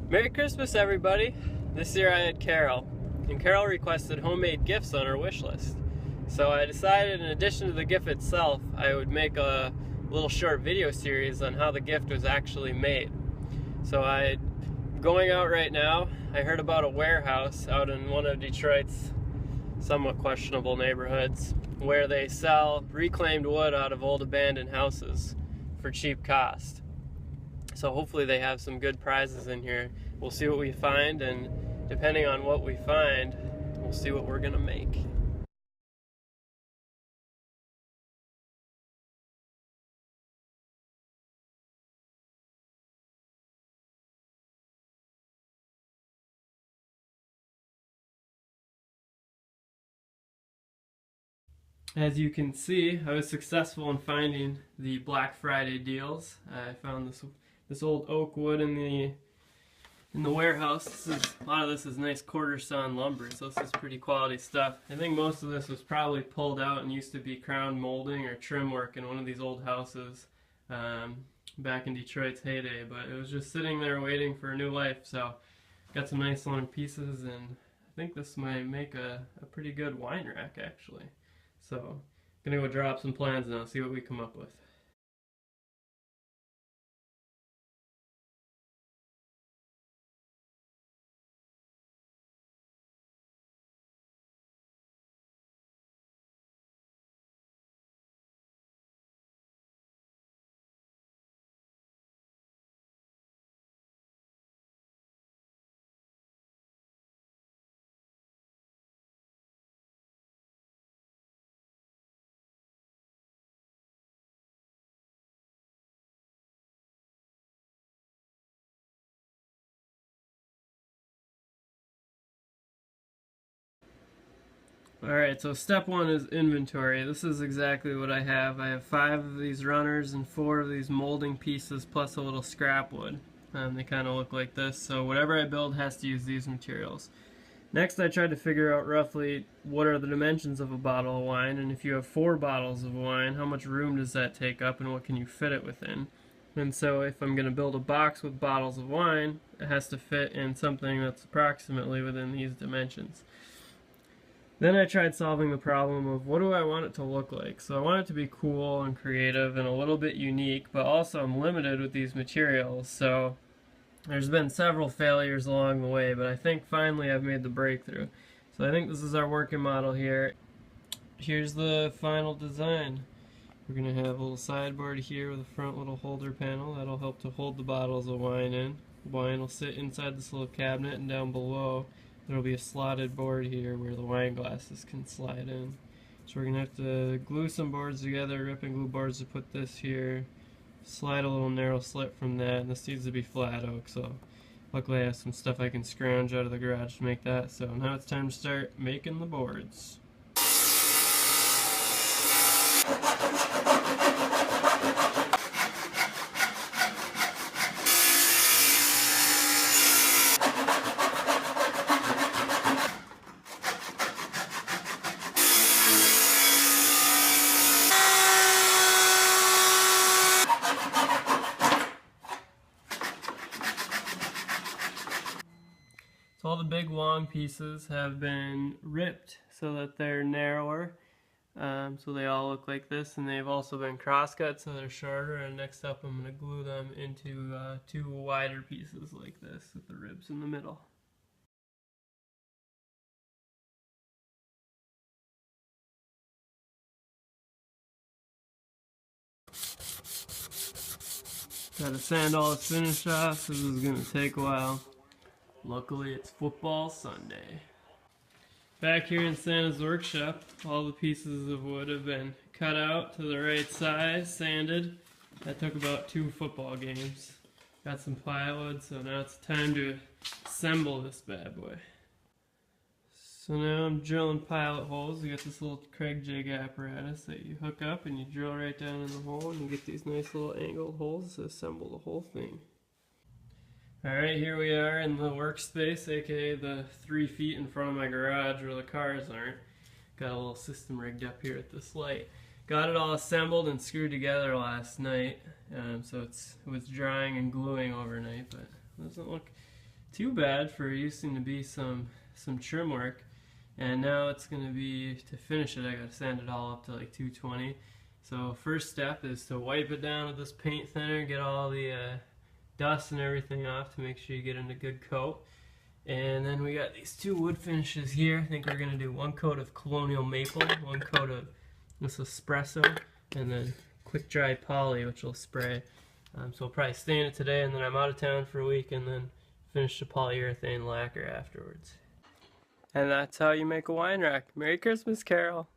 Merry Christmas, everybody! This year I had Carol, and Carol requested homemade gifts on her wish list. So I decided, in addition to the gift itself, I would make a little short video series on how the gift was actually made. So I'm going out right now. I heard about a warehouse out in one of Detroit's somewhat questionable neighborhoods where they sell reclaimed wood out of old abandoned houses for cheap cost. So hopefully they have some good prizes in here. We'll see what we find, and depending on what we find, we'll see what we're gonna make. As you can see, I was successful in finding the Black Friday deals. I found this old oak wood in the warehouse. A lot of this is nice quarter sawn lumber, so this is pretty quality stuff. I think most of this was probably pulled out and used to be crown molding or trim work in one of these old houses back in Detroit's heyday, but it was just sitting there waiting for a new life. So got some nice long pieces, and I think this might make a pretty good wine rack actually. So gonna go draw up some plans now, see what we come up with. Alright, so step one is inventory. This is exactly what I have. I have 5 of these runners and 4 of these molding pieces plus a little scrap wood. They kind of look like this, so whatever I build has to use these materials. Next, I tried to figure out roughly what are the dimensions of a bottle of wine, and if you have 4 bottles of wine, how much room does that take up and what can you fit it within? And so if I'm going to build a box with bottles of wine, it has to fit in something that's approximately within these dimensions. Then I tried solving the problem of what do I want it to look like. So I want it to be cool and creative and a little bit unique, but also I'm limited with these materials. So there's been several failures along the way, but I think finally I've made the breakthrough. So I think this is our working model here. Here's the final design. We're going to have a little sideboard here with a front little holder panel. That'll help to hold the bottles of wine in. Wine will sit inside this little cabinet, and down below there'll be a slotted board here where the wine glasses can slide in. So we're going to have to glue some boards together, rip and glue boards to put this here, slide a little narrow slit from that, and this needs to be flat oak, so luckily I have some stuff I can scrounge out of the garage to make that. So now it's time to start making the boards. So all the big long pieces have been ripped so that they're narrower, so they all look like this, and they've also been cross-cut so they're shorter, and next up I'm going to glue them into 2 wider pieces like this with the ribs in the middle. Gotta sand all the finish off, so this is going to take a while. Luckily it's football Sunday. Back here in Santa's workshop, all the pieces of wood have been cut out to the right size, sanded. That took about 2 football games. Got some plywood, so now it's time to assemble this bad boy. So now I'm drilling pilot holes. We got this little Kreg jig apparatus that you hook up and you drill right down in the hole, and you get these nice little angled holes to assemble the whole thing. Alright, here we are in the workspace, aka the 3 feet in front of my garage where the cars aren't. Got a little system rigged up here at this light. Got it all assembled and screwed together last night, so it was drying and gluing overnight, but it doesn't look too bad for using to be some trim work. And now it's going to be, to finish it, I got to sand it all up to like 220. So first step is to wipe it down with this paint thinner, get all the dust and everything off to make sure you get in a good coat. And then we got these two wood finishes here. I think we're going to do one coat of Colonial Maple, one coat of this Espresso, and then Quick Dry Poly, which will spray. So we'll probably stain it today, and then I'm out of town for a week, and then finish the polyurethane lacquer afterwards. And that's how you make a wine rack. Merry Christmas, Carol!